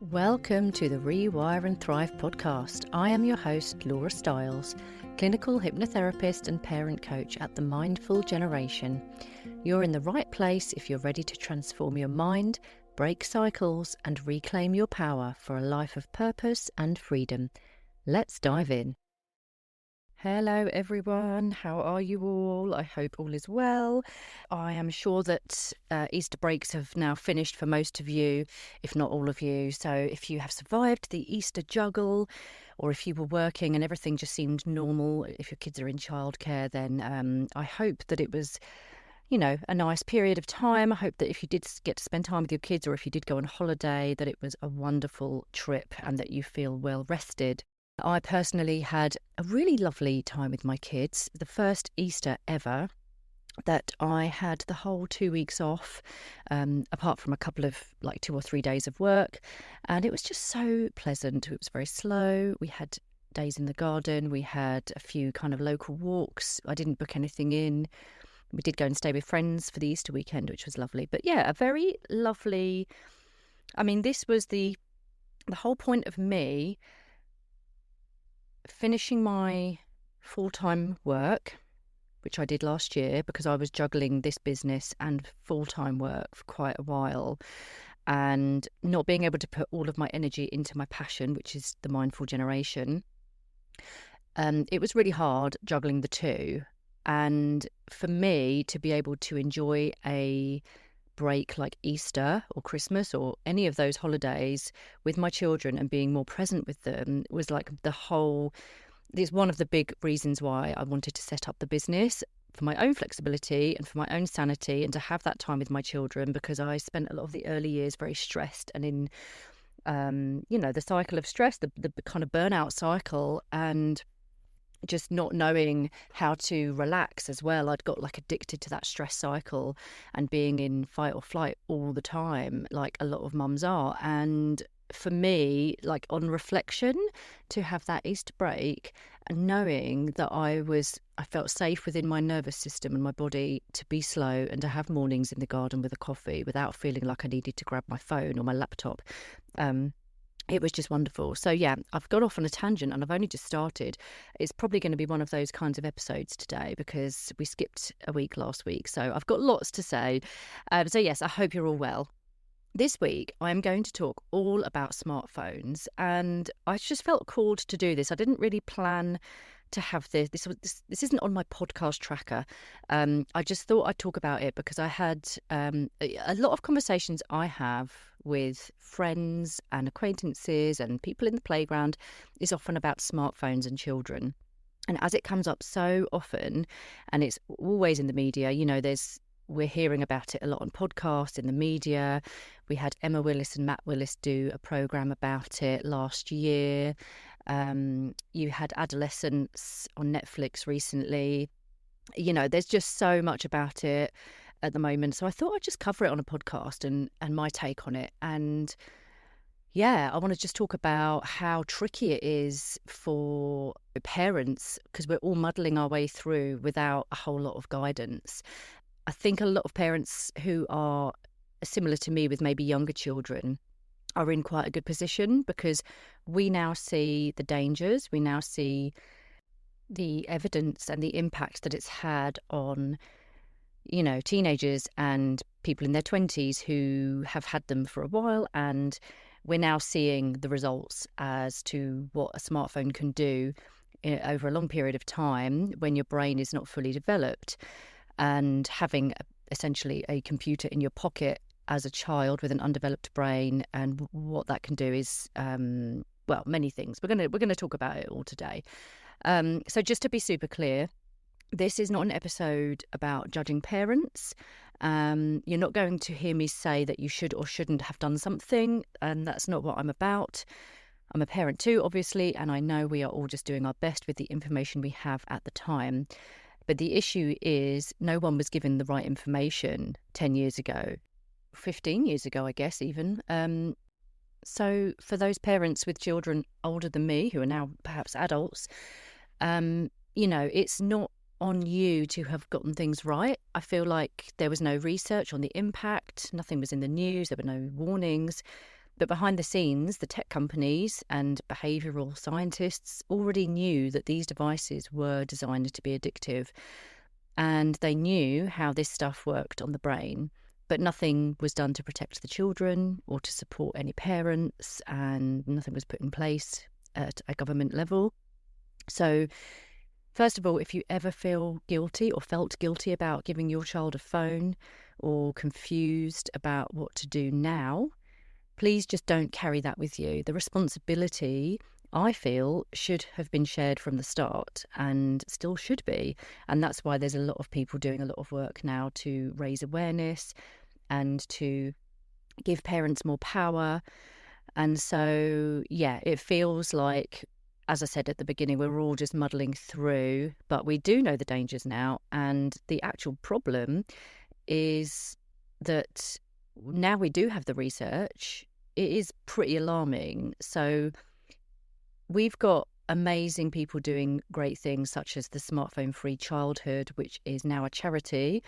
Welcome to the Rewire and Thrive podcast. I am your host, Laura Stiles, clinical hypnotherapist and parent coach at The Mindful Generation. You're in the right place if you're ready to transform your mind, break cycles, and reclaim your power for a life of purpose and freedom. Let's dive in. Hello everyone, how are you all? I hope all is well. I am sure that Easter breaks have now finished for most of you, if not all of you. So if you have survived the Easter juggle, or if you were working and everything just seemed normal, if your kids are in childcare, then I hope that it was, a nice period of time. I hope that if you did get to spend time with your kids, or if you did go on holiday, that it was a wonderful trip and that you feel well rested. I personally had a really lovely time with my kids. The first Easter ever that I had the whole 2 weeks off, apart from a couple of 2 or 3 days of work. And it was just so pleasant. It was very slow. We had days in the garden. We had a few kind of local walks. I didn't book anything in. We did go and stay with friends for the Easter weekend, which was lovely. But yeah, a very lovely, this was the whole point of me finishing my full-time work, which I did last year because I was juggling this business and full-time work for quite a while, and not being able to put all of my energy into my passion, which is the mindful generation. It was really hard juggling the two, and for me to be able to enjoy a break like Easter or Christmas or any of those holidays with my children and being more present with them was it's one of the big reasons why I wanted to set up the business, for my own flexibility and for my own sanity, and to have that time with my children, because I spent a lot of the early years very stressed and in the cycle of stress, the kind of burnout cycle, and just not knowing how to relax as well. I'd got addicted to that stress cycle and being in fight or flight all the time, like a lot of mums are. And for me, on reflection, to have that Easter break and knowing that I felt safe within my nervous system and my body to be slow and to have mornings in the garden with a coffee without feeling like I needed to grab my phone or my laptop. It was just wonderful. So yeah, I've got off on a tangent and I've only just started. It's probably going to be one of those kinds of episodes today because we skipped a week last week. So I've got lots to say. So yes, I hope you're all well. This week, I'm going to talk all about smartphones, and I just felt called to do this. I didn't really plan to have this. This isn't on my podcast tracker. I just thought I'd talk about it because I had a lot of conversations I have with friends and acquaintances and people in the playground is often about smartphones and children. And as it comes up so often, and it's always in the media, we're hearing about it a lot on podcasts, in the media. We had Emma Willis and Matt Willis do a programme about it last year. You had Adolescence on Netflix recently. There's just so much about it at the moment. So I thought I'd just cover it on a podcast and my take on it. And yeah, I want to just talk about how tricky it is for parents because we're all muddling our way through without a whole lot of guidance. I think a lot of parents who are similar to me with maybe younger children are in quite a good position because we now see the dangers, we now see the evidence and the impact that it's had on, teenagers and people in their 20s who have had them for a while, and we're now seeing the results as to what a smartphone can do over a long period of time when your brain is not fully developed. And having essentially a computer in your pocket as a child with an undeveloped brain, and what that can do is, many things. We're going to talk about it all today. So just to be super clear, this is not an episode about judging parents. You're not going to hear me say that you should or shouldn't have done something, and that's not what I'm about. I'm a parent too, obviously, and I know we are all just doing our best with the information we have at the time. But the issue is no one was given the right information 10 years ago, 15 years ago, I guess, even. So for those parents with children older than me, who are now perhaps adults, it's not on you to have gotten things right. I feel like there was no research on the impact. Nothing was in the news. There were no warnings. But behind the scenes, the tech companies and behavioural scientists already knew that these devices were designed to be addictive, and they knew how this stuff worked on the brain. But nothing was done to protect the children or to support any parents, and nothing was put in place at a government level. So, first of all, if you ever feel guilty or felt guilty about giving your child a phone or confused about what to do now, please just don't carry that with you. The responsibility, I feel, should have been shared from the start and still should be. And that's why there's a lot of people doing a lot of work now to raise awareness and to give parents more power. And so, yeah, it feels like, as I said at the beginning, we're all just muddling through, but we do know the dangers now. And the actual problem is that now we do have the research. It is pretty alarming. So we've got amazing people doing great things, such as the Smartphone Free Childhood, which is now a charity.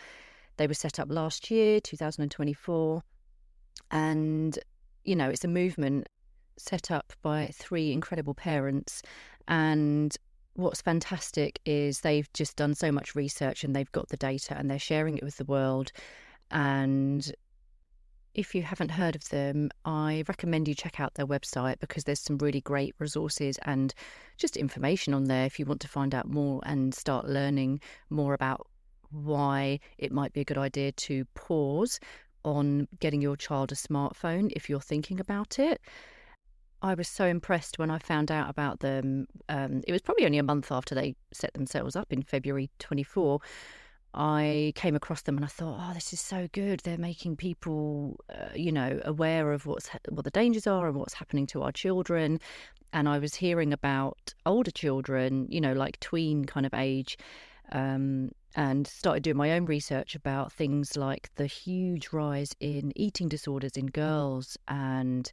They were set up last year, 2024. And, it's a movement set up by 3 incredible parents. And what's fantastic is they've just done so much research and they've got the data and they're sharing it with the world. And if you haven't heard of them, I recommend you check out their website, because there's some really great resources and just information on there if you want to find out more and start learning more about why it might be a good idea to pause on getting your child a smartphone if you're thinking about it. I was so impressed when I found out about them. It was probably only a month after they set themselves up in February 24. I came across them and I thought, oh, this is so good. They're making people, aware of what the dangers are and what's happening to our children. And I was hearing about older children, like tween kind of age, and started doing my own research about things like the huge rise in eating disorders in girls and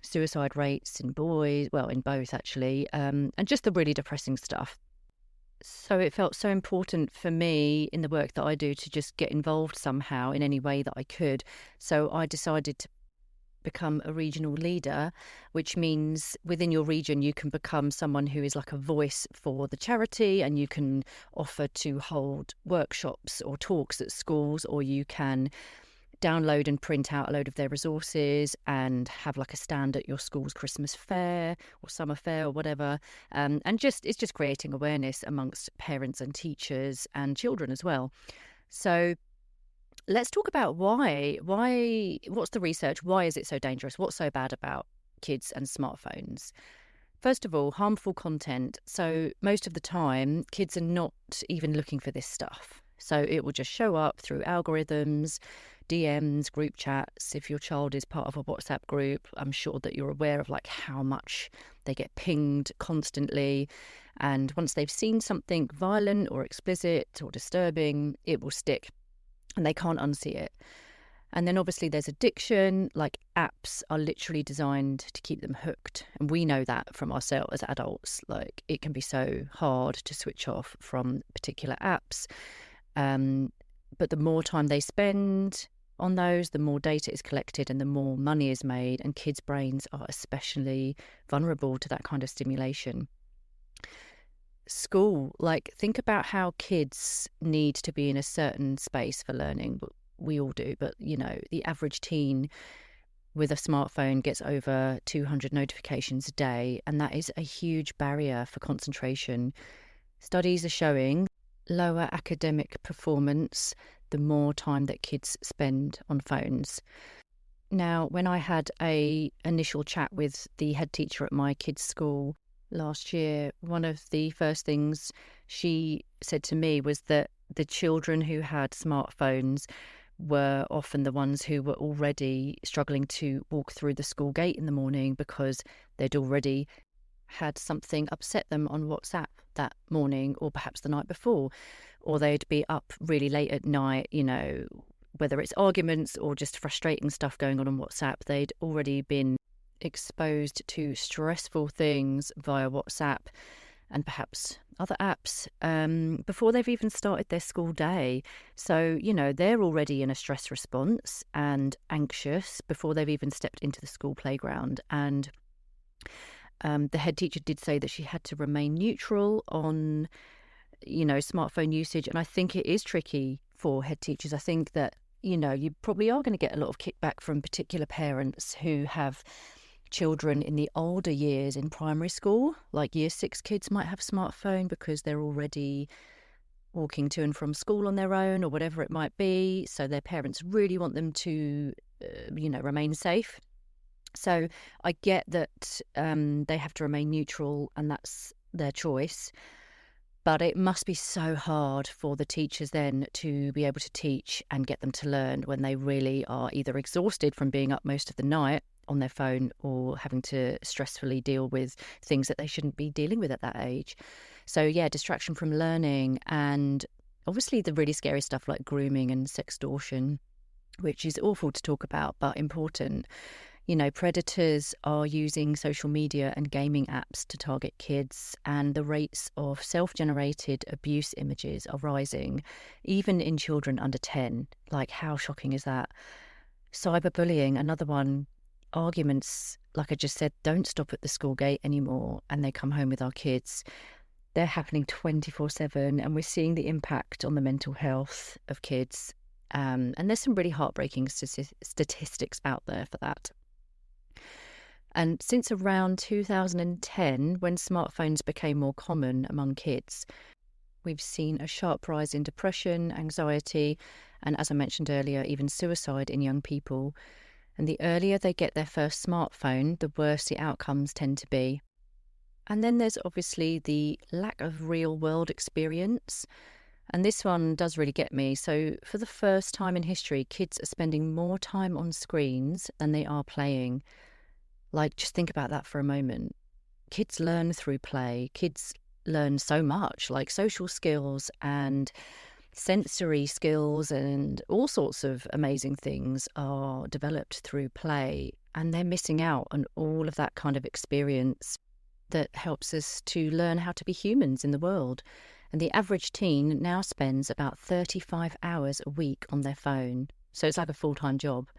suicide rates in boys, well, in both actually, and just the really depressing stuff. So it felt so important for me in the work that I do to just get involved somehow in any way that I could. So I decided to become a regional leader, which means within your region you can become someone who is like a voice for the charity, and you can offer to hold workshops or talks at schools, or you can download and print out a load of their resources and have like a stand at your school's Christmas fair or summer fair or whatever. And it's just creating awareness amongst parents and teachers and children as well. So let's talk about what's the research? Why is it so dangerous? What's so bad about kids and smartphones? First of all, harmful content. So most of the time, kids are not even looking for this stuff. So it will just show up through algorithms, DMs, group chats. If your child is part of a WhatsApp group, I'm sure that you're aware of like how much they get pinged constantly. And once they've seen something violent or explicit or disturbing, it will stick and they can't unsee it. And then obviously there's addiction. Like apps are literally designed to keep them hooked. And we know that from ourselves as adults. Like it can be so hard to switch off from particular apps. But the more time they spend on those, the more data is collected and the more money is made. And kids' brains are especially vulnerable to that kind of stimulation. School, like think about how kids need to be in a certain space for learning. We all do, but the average teen with a smartphone gets over 200 notifications a day, and that is a huge barrier for concentration. Studies are showing lower academic performance the more time that kids spend on phones. Now, when I had a initial chat with the head teacher at my kids' school last year, one of the first things she said to me was that the children who had smartphones were often the ones who were already struggling to walk through the school gate in the morning because they'd already had something upset them on WhatsApp that morning or perhaps the night before, or they'd be up really late at night, whether it's arguments or just frustrating stuff going on WhatsApp. They'd already been exposed to stressful things via WhatsApp, and perhaps other apps before they've even started their school day. So, they're already in a stress response and anxious before they've even stepped into the school playground. And the head teacher did say that she had to remain neutral on, smartphone usage. And I think it is tricky for head teachers. I think that, you probably are going to get a lot of kickback from particular parents who have children in the older years in primary school. Like year 6 kids might have a smartphone because they're already walking to and from school on their own or whatever it might be. So their parents really want them to, remain safe. So I get that they have to remain neutral and that's their choice. But it must be so hard for the teachers then to be able to teach and get them to learn when they really are either exhausted from being up most of the night on their phone or having to stressfully deal with things that they shouldn't be dealing with at that age. So, yeah, distraction from learning and obviously the really scary stuff like grooming and sextortion, which is awful to talk about, but important. Predators are using social media and gaming apps to target kids, and the rates of self-generated abuse images are rising, even in children under 10. Like, how shocking is that? Cyberbullying, another one. Arguments, like I just said, don't stop at the school gate anymore, and they come home with our kids. They're happening 24/7, and we're seeing the impact on the mental health of kids. And there's some really heartbreaking statistics out there for that. And since around 2010, when smartphones became more common among kids, we've seen a sharp rise in depression, anxiety, and as I mentioned earlier, even suicide in young people. And the earlier they get their first smartphone, the worse the outcomes tend to be. And then there's obviously the lack of real world experience. And this one does really get me. So for the first time in history, kids are spending more time on screens than they are playing. Like, just think about that for a moment. Kids learn through play. Kids learn so much, like social skills and sensory skills and all sorts of amazing things are developed through play. And they're missing out on all of that kind of experience that helps us to learn how to be humans in the world. And the average teen now spends about 35 hours a week on their phone. So it's like a full-time job.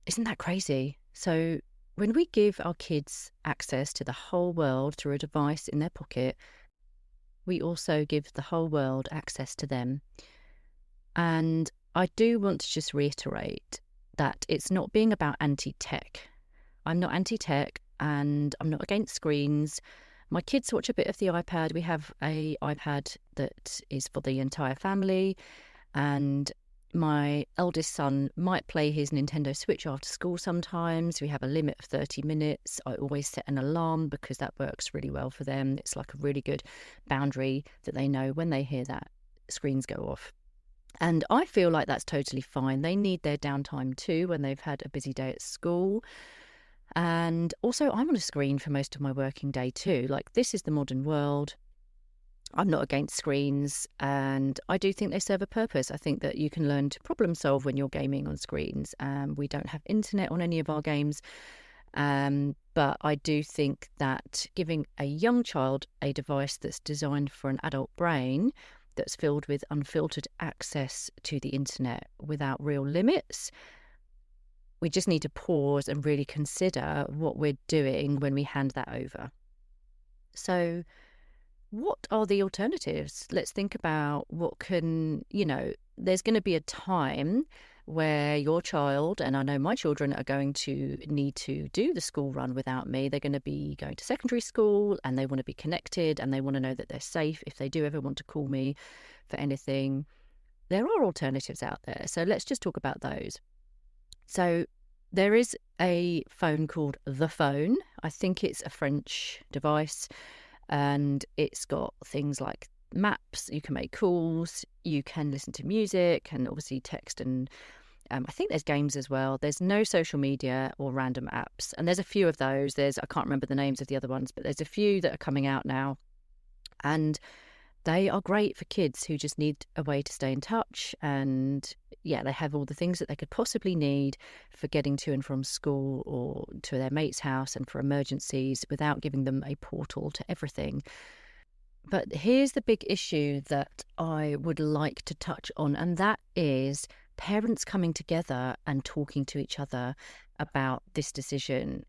Isn't that crazy? So when we give our kids access to the whole world through a device in their pocket, we also give the whole world access to them. And I do want to just reiterate that it's not being about anti-tech. I'm not anti-tech and I'm not against screens. My kids watch a bit of the iPad. We have an iPad that is for the entire family, and my eldest son might play his Nintendo Switch after school sometimes. We have a limit of 30 minutes. I always set an alarm because that works really well for them. It's like a really good boundary that they know when they hear that, screens go off. And I feel like that's totally fine. They need their downtime too when they've had a busy day at school. And also, I'm on a screen for most of my working day too. Like, this is the modern world. I'm not against screens, and I do think they serve a purpose. I think that you can learn to problem solve when you're gaming on screens. We don't have internet on any of our games, but I do think that giving a young child a device that's designed for an adult brain, that's filled with unfiltered access to the internet without real limits, we just need to pause and really consider what we're doing when we hand that over. So what are the alternatives? Let's think about what can, there's going to be a time where your child, and I know my children are going to need to do the school run without me. They're going to be going to secondary school and they want to be connected and they want to know that they're safe if they do ever want to call me for anything. There are alternatives out there. So let's just talk about those. So there is a phone called The Phone. I think it's a French device. And it's got things like maps, you can make calls, you can listen to music and obviously text, and I think there's games as well. There's no social media or random apps. And there's a few of those. I can't remember the names of the other ones, but there's a few that are coming out now. And they are great for kids who just need a way to stay in touch. And yeah, they have all the things that they could possibly need for getting to and from school or to their mate's house and for emergencies without giving them a portal to everything. But here's the big issue that I would like to touch on, and that is parents coming together and talking to each other about this decision.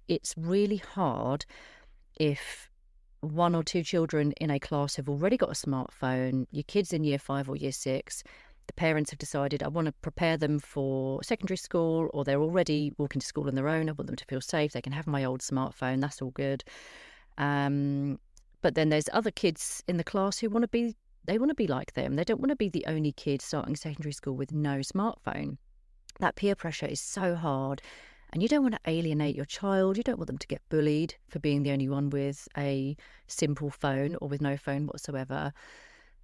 It's really hard if one or two children in a class have already got a smartphone, your kid's in year 5 or year 6, the parents have decided, I want to prepare them for secondary school, or they're already walking to school on their own. I want them to feel safe. They can have my old smartphone. That's all good. But then there's other kids in the class who want to be like them. They don't want to be the only kid starting secondary school with no smartphone. That peer pressure is so hard. And you don't want to alienate your child. You don't want them to get bullied for being the only one with a simple phone or with no phone whatsoever.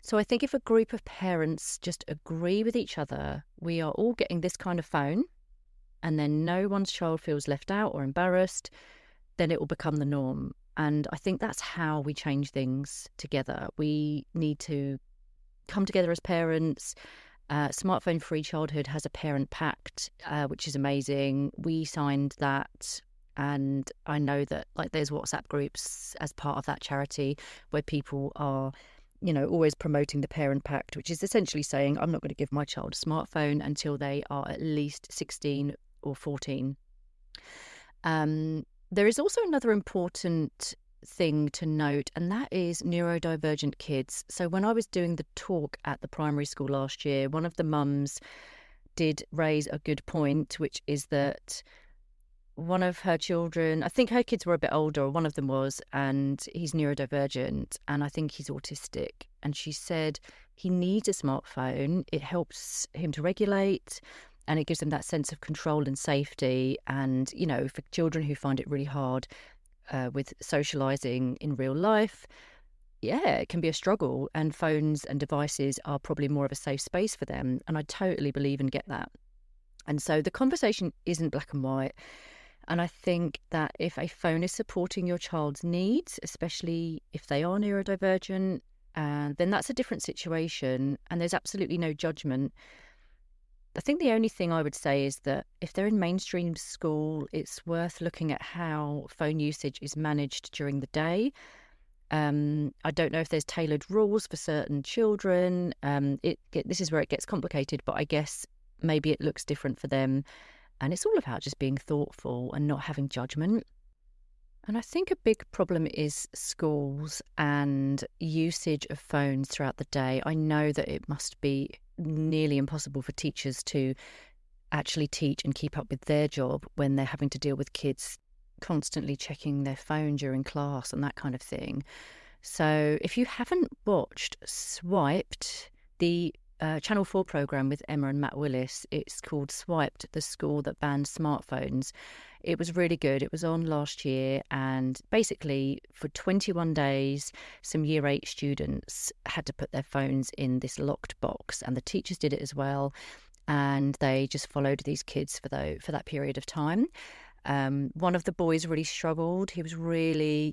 So I think if a group of parents just agree with each other, we are all getting this kind of phone, and then no one's child feels left out or embarrassed, then it will become the norm. And I think that's how we change things together. We need to come together as parents. Smartphone Free Childhood has a parent pact, which is amazing. We signed that, and I know that there's WhatsApp groups as part of that charity where people are, always promoting the parent pact, which is essentially saying I'm not going to give my child a smartphone until they are at least 16 or 14. There is also another important thing to note, and that is neurodivergent kids. So when I was doing the talk at the primary school last year, one of the mums did raise a good point, which is that one of her children, I think her kids were a bit older, or one of them was, and he's neurodivergent, and I think he's autistic. And she said he needs a smartphone. It helps him to regulate, and it gives them that sense of control and safety. And, for children who find it really hard with socialising in real life, it can be a struggle. And phones and devices are probably more of a safe space for them. And I totally believe and get that. And so the conversation isn't black and white. And I think that if a phone is supporting your child's needs, especially if they are neurodivergent, then that's a different situation. And there's absolutely no judgment. I think the only thing I would say is that if they're in mainstream school, it's worth looking at how phone usage is managed during the day. I don't know if there's tailored rules for certain children. This is where it gets complicated, but I guess maybe it looks different for them. And it's all about just being thoughtful and not having judgment. And I think a big problem is schools and usage of phones throughout the day. I know that it must be nearly impossible for teachers to actually teach and keep up with their job when they're having to deal with kids constantly checking their phone during class and that kind of thing. So if you haven't watched Swiped, the Channel 4 programme with Emma and Matt Willis, it's called Swiped, the school that banned smartphones. It was really good. It was on last year, and basically for 21 days, some year 8 students had to put their phones in this locked box, and the teachers did it as well. And they just followed these kids for that period of time. One of the boys really struggled. You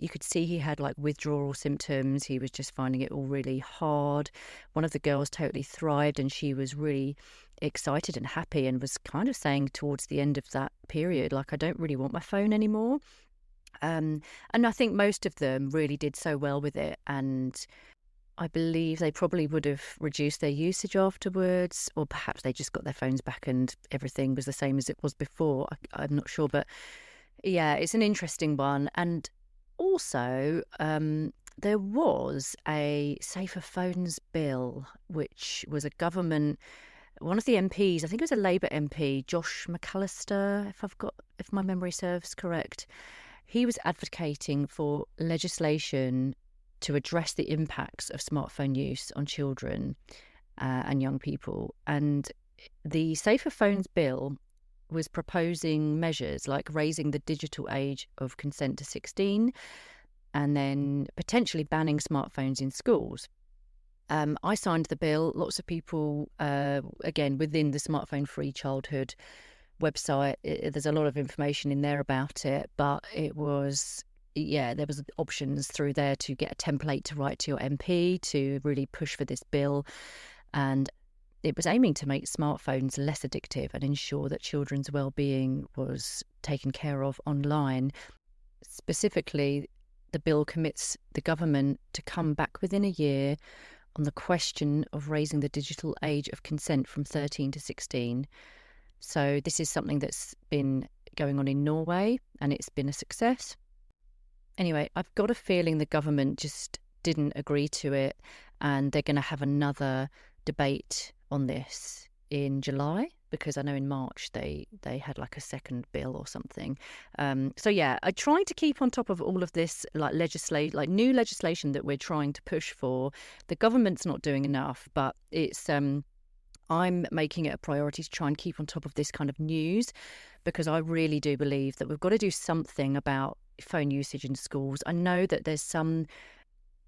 could see he had withdrawal symptoms. He was just finding it all really hard. One of the girls totally thrived, and she was really excited and happy, and was kind of saying towards the end of that period, I don't really want my phone anymore. And I think most of them really did so well with it. And I believe they probably would have reduced their usage afterwards, or perhaps they just got their phones back and everything was the same as it was before. I'm not sure, but yeah, it's an interesting one. And also, there was a Safer Phones bill, which was a government, one of the MPs, I think it was a Labour MP, Josh McAllister, if my memory serves correct, he was advocating for legislation to address the impacts of smartphone use on children and young people. And the Safer Phones bill was proposing measures like raising the digital age of consent to 16 and then potentially banning smartphones in schools. I signed the bill. Lots of people, again, within the Smartphone Free Childhood website, there's a lot of information in there about it, but there was options through there to get a template to write to your MP to really push for this bill. And it was aiming to make smartphones less addictive and ensure that children's well-being was taken care of online. Specifically, the bill commits the government to come back within a year on the question of raising the digital age of consent from 13 to 16. So this is something that's been going on in Norway, and it's been a success. Anyway, I've got a feeling the government just didn't agree to it, and they're going to have another debate on this in July, because I know in March they had like a second bill or something. So yeah, I try to keep on top of all of this, like new legislation that we're trying to push for. The government's not doing enough, but it's I'm making it a priority to try and keep on top of this kind of news, because I really do believe that we've got to do something about phone usage in schools. I know that there's some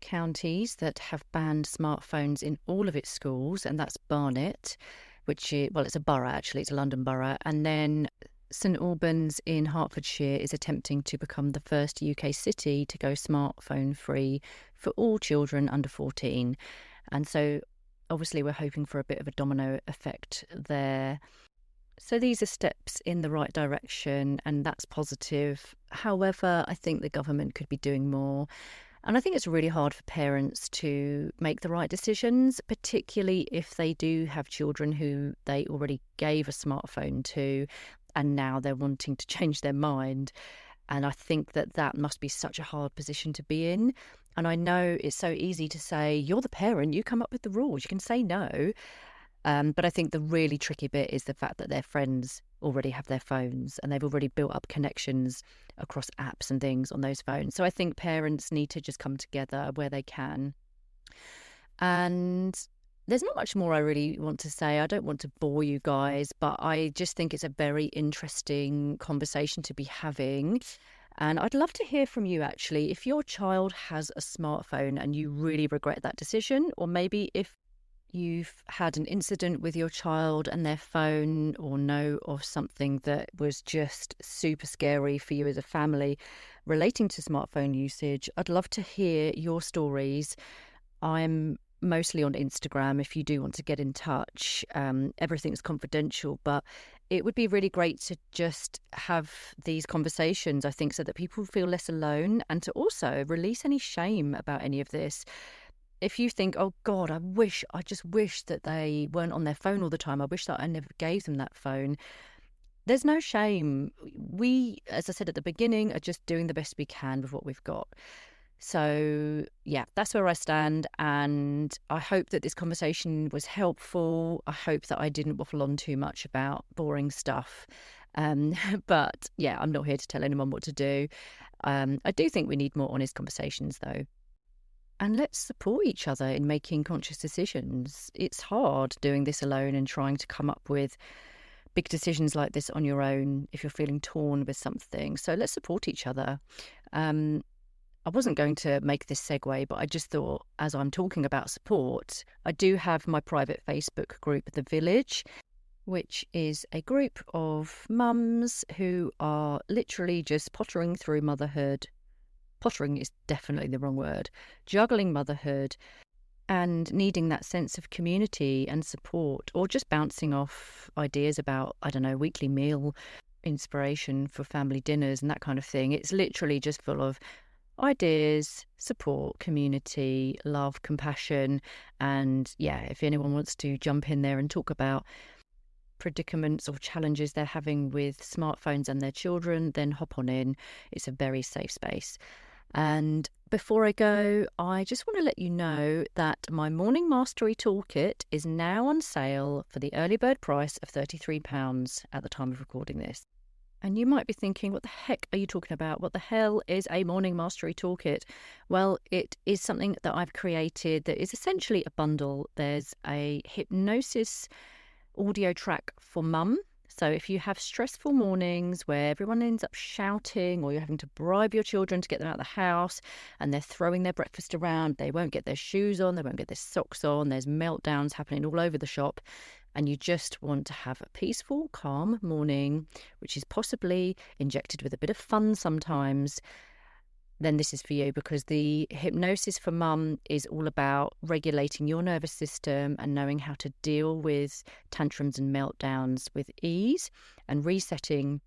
counties that have banned smartphones in all of its schools, and that's Barnet, which is, well, it's a borough actually, it's a London borough. And then St Albans in Hertfordshire is attempting to become the first UK city to go smartphone free for all children under 14. And so obviously we're hoping for a bit of a domino effect there. So these are steps in the right direction, and that's positive. However, I think the government could be doing more. And I think it's really hard for parents to make the right decisions, particularly if they do have children who they already gave a smartphone to, and now they're wanting to change their mind. And I think that must be such a hard position to be in. And I know it's so easy to say, you're the parent, you come up with the rules, you can say no. But I think the really tricky bit is the fact that their friends already have their phones and they've already built up connections across apps and things on those phones. So I think parents need to just come together where they can. And there's not much more I really want to say. I don't want to bore you guys, but I just think it's a very interesting conversation to be having. And I'd love to hear from you, actually, if your child has a smartphone and you really regret that decision, or maybe if you've had an incident with your child and their phone, or know of something that was just super scary for you as a family relating to smartphone usage. I'd love to hear your stories. I'm mostly on Instagram if you do want to get in touch. Everything's confidential, but it would be really great to just have these conversations, I think, so that people feel less alone, and to also release any shame about any of this. If you think, oh God, I just wish that they weren't on their phone all the time, I wish that I never gave them that phone, there's no shame. We, as I said at the beginning, are just doing the best we can with what we've got. So yeah, that's where I stand, and I hope that this conversation was helpful. I hope that I didn't waffle on too much about boring stuff. But yeah, I'm not here to tell anyone what to do. I do think we need more honest conversations though. And let's support each other in making conscious decisions. It's hard doing this alone and trying to come up with big decisions like this on your own if you're feeling torn with something. So let's support each other. I wasn't going to make this segue, but I just thought, as I'm talking about support, I do have my private Facebook group, The Village, which is a group of mums who are literally just pottering through motherhood. Pottering is definitely the wrong word. Juggling motherhood and needing that sense of community and support, or just bouncing off ideas about, I don't know, weekly meal inspiration for family dinners and that kind of thing. It's literally just full of ideas, support, community, love, compassion. And yeah, if anyone wants to jump in there and talk about predicaments or challenges they're having with smartphones and their children, then hop on in. It's a very safe space. And before I go, I just want to let you know that my Morning Mastery Toolkit is now on sale for the early bird price of £33 at the time of recording this. And you might be thinking, what the heck are you talking about? What the hell is a Morning Mastery Toolkit? Well, it is something that I've created that is essentially a bundle. There's a hypnosis audio track for mum. So if you have stressful mornings where everyone ends up shouting, or you're having to bribe your children to get them out of the house and they're throwing their breakfast around, they won't get their shoes on, they won't get their socks on, there's meltdowns happening all over the shop, and you just want to have a peaceful, calm morning, which is possibly injected with a bit of fun sometimes, then this is for you, because the hypnosis for mum is all about regulating your nervous system and knowing how to deal with tantrums and meltdowns with ease, and resetting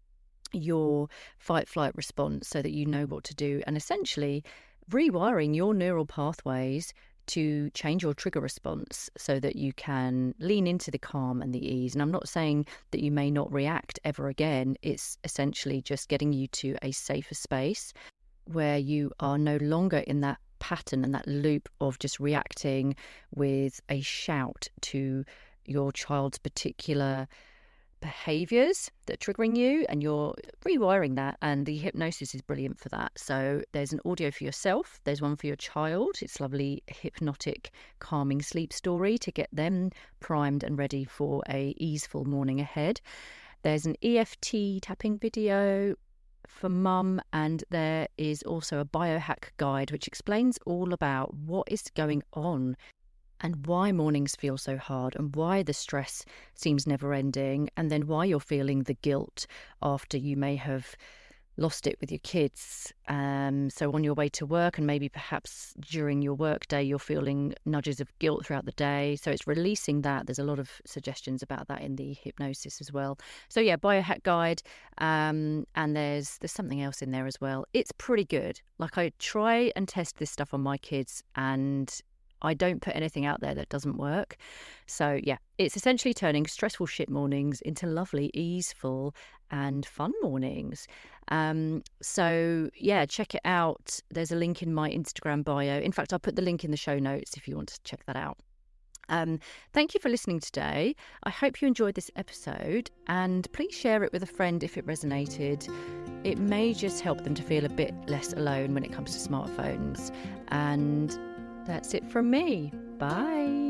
your fight-flight response so that you know what to do, and essentially rewiring your neural pathways to change your trigger response so that you can lean into the calm and the ease. And I'm not saying that you may not react ever again. It's essentially just getting you to a safer space where you are no longer in that pattern and that loop of just reacting with a shout to your child's particular behaviors that are triggering you, and you're rewiring that, and the hypnosis is brilliant for that. So there's an audio for yourself, there's one for your child. It's lovely hypnotic calming sleep story to get them primed and ready for a easeful morning ahead. There's an EFT tapping video for mum, and there is also a biohack guide which explains all about what is going on and why mornings feel so hard and why the stress seems never ending, and then why you're feeling the guilt after you may have lost it with your kids. So on your way to work, and maybe perhaps during your work day, you're feeling nudges of guilt throughout the day. So it's releasing that. There's a lot of suggestions about that in the hypnosis as well. So yeah, biohack guide. And there's something else in there as well. It's pretty good. Like, I try and test this stuff on my kids, and I don't put anything out there that doesn't work. So yeah, it's essentially turning stressful shit mornings into lovely, easeful and fun mornings. So yeah, check it out. There's a link in my Instagram bio. In fact, I'll put the link in the show notes if you want to check that out. Thank you for listening today. I hope you enjoyed this episode, and please share it with a friend if it resonated. It may just help them to feel a bit less alone when it comes to smartphones. And that's it from me. Bye.